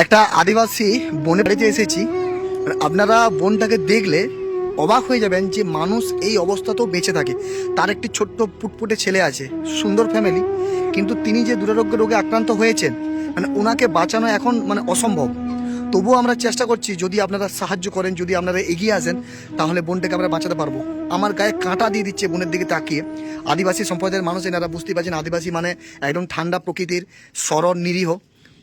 একটা আদিবাসী বনের বাড়িতে এসেছি। আপনারা বনটাকে দেখলে অবাক হয়ে যাবেন যে মানুষ এই অবস্থাতেও বেঁচে থাকে। তার একটি ছোট্ট পুটপুটে ছেলে আছে, সুন্দর ফ্যামিলি, কিন্তু তিনি যে দুরারোগ্য রোগে আক্রান্ত হয়েছেন, মানে ওনাকে বাঁচানো এখন মানে অসম্ভব। তবুও আমরা চেষ্টা করছি, যদি আপনারা সাহায্য করেন, যদি আপনারা এগিয়ে আসেন, তাহলে বনটাকে আমরা বাঁচাতে পারবো। আমার গায়ে কাঁটা দিয়ে দিচ্ছে বনের দিকে তাকিয়ে। আদিবাসী সম্প্রদায়ের মানুষ, এনারা বুঝতে পারছেন আদিবাসী মানে একদম ঠান্ডা প্রকৃতির, সরল, নিরীহ।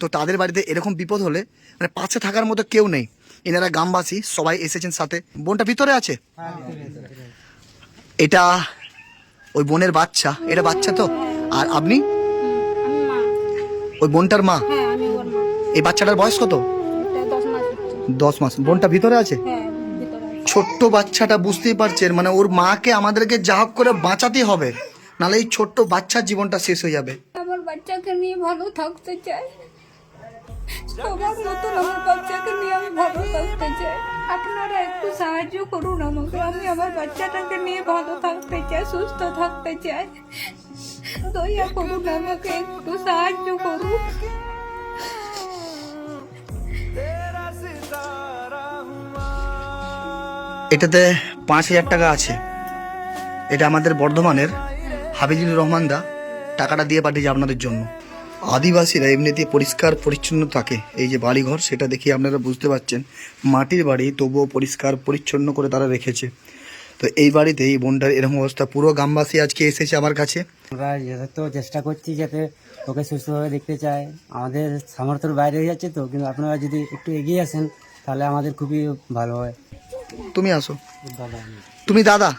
তো তাদের বাড়িতে এরকম বিপদ হলে মানে পাশে থাকার মতো কেউ নেই। এনারা গ্রামবাসী সবাই এসেছেন সাথে। বোনটা ভিতরে আছে, এটা ওই বোনের বাচ্চা, এটা বাচ্চা তো। আর আপনি ওই বোনটার মা? এই বাচ্চাটার বয়স কত? 10 মাস। বোনটা ভিতরে আছে, ছোট্ট বাচ্চাটা। বুঝতেই পারছেন মানে ওর মাকে আমাদেরকে যা হোক করে বাঁচাতে হবে, নাহলে এই ছোট্ট বাচ্চার জীবনটা শেষ হয়ে যাবে। আমার বাচ্চাকে নিয়ে ভালো থাকতে চাই, সবার মতন আমার বাচ্চাকে নিয়ে আমি ভালো থাকতে চাই। আপনারা একটু সাহায্য করুন আমাকে, আমি আমার বাচ্চাটাকে নিয়ে ভালো থাকতে চাই, সুস্থ থাকতে চাই। দয়া করুন, আমাকে একটু সাহায্য করুন। এটাতে 5,000 টাকা আছে। এটা আমাদের বর্ধমানের হাবিজুর রহমান দা টাকাটা দিয়ে পাঠিয়েছে আপনাদের জন্য। আদিবাসীরা এমনিতে পরিষ্কার পরিচ্ছন্ন থাকে। এই যে বাড়িঘর, সেটা দেখে আপনারা বুঝতে পারছেন মাটির বাড়ি, তবুও পরিষ্কার পরিচ্ছন্ন করে তারা রেখেছে। তো এই বাড়িতে এই বোনটার এরকম অবস্থা। পুরো গ্রামবাসী আজকে এসেছে আমার কাছে। আমরা যথার্থ চেষ্টা করছি যাতে ওকে সুস্থভাবে দেখতে চাই। আমাদের সামর্থ্যের বাইরে হয়ে যাচ্ছে তো, কিন্তু আপনারা যদি একটু এগিয়ে আসেন তাহলে আমাদের খুবই ভালো হয়। তুমি আসো, তুমি দাদা,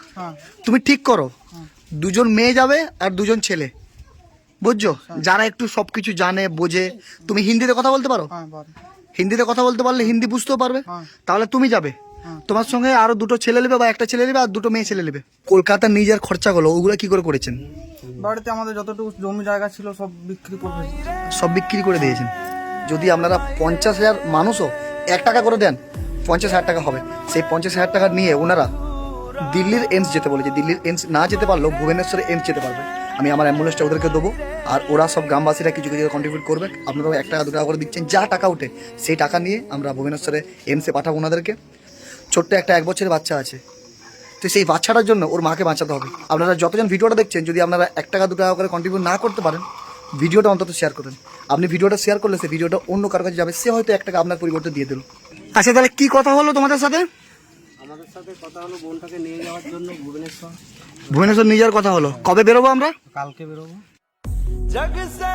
তুমি ঠিক করো। দুজন মেয়ে যাবে আর দুজন ছেলে, বুঝছো, যারা একটু সবকিছু জানে বোঝে। তুমি হিন্দিতে কথা বলতে পারো? হিন্দিতে কথা বলতে পারলে হিন্দি বুঝতেও পারবে। তাহলে তুমি যাবে, তোমার সঙ্গে আরো দুটো ছেলে নেবে বা একটা ছেলে নেবে আর দুটো মেয়ে ছেলে নেবে। কলকাতার নিজের খরচাগুলো ওগুলো কি করে করেছেন? বাড়িতে আমাদের যতটুকু জমি জায়গা ছিল সব বিক্রি করে দিয়েছি। সব বিক্রি করে দিয়েছেন। যদি আপনারা 50,000 মানুষও 1 টাকা করে দেন, 50,000 টাকা হবে। সেই 50,000 টাকা নিয়ে ওনারা দিল্লির এমস যেতে বলেছে। দিল্লির এমস না যেতে পারলেও ভুবনেশ্বরে এমস যেতে পারবে। আমি আমার অ্যাম্বুলেন্সটা ওদেরকে দেবো, আর ওরা সব গ্রামবাসীরা কিছু কিছু কন্ট্রিবিউট করবে। আপনারাও 1 টাকা 2 টাকা করে দিচ্ছেন, যা টাকা ওঠে সেই টাকা নিয়ে আমরা ভুবনেশ্বরে এমসে পাঠাবো ওনাদেরকে। ছোট্ট একটা 1 বছরের বাচ্চা আছে, তো সেই বাচ্চাটার জন্য ওর মাকে বাঁচাতে হবে। আপনারা যতজন ভিডিওটা দেখছেন, যদি আপনারা 1 টাকা 2 টাকা করে কন্ট্রিবিউট না করতে পারেন, ভিডিওটা অন্তত শেয়ার করেন। আপনি ভিডিওটা শেয়ার করলে সেই ভিডিওটা অন্য কারো কাছে যাবে, সে হয়তো 1 টাকা আপনার পরিবর্তে দিয়ে দিল। আচ্ছা, তাহলে কি কথা হলো তোমাদের সাথে? আমাদের সাথে কথা হলো বোনটাকে নিয়ে যাওয়ার জন্য ভুবনেশ্বর নিয়ে যাওয়ার কথা হলো। কবে বেরোবো আমরা? কালকে বেরোবো। जग से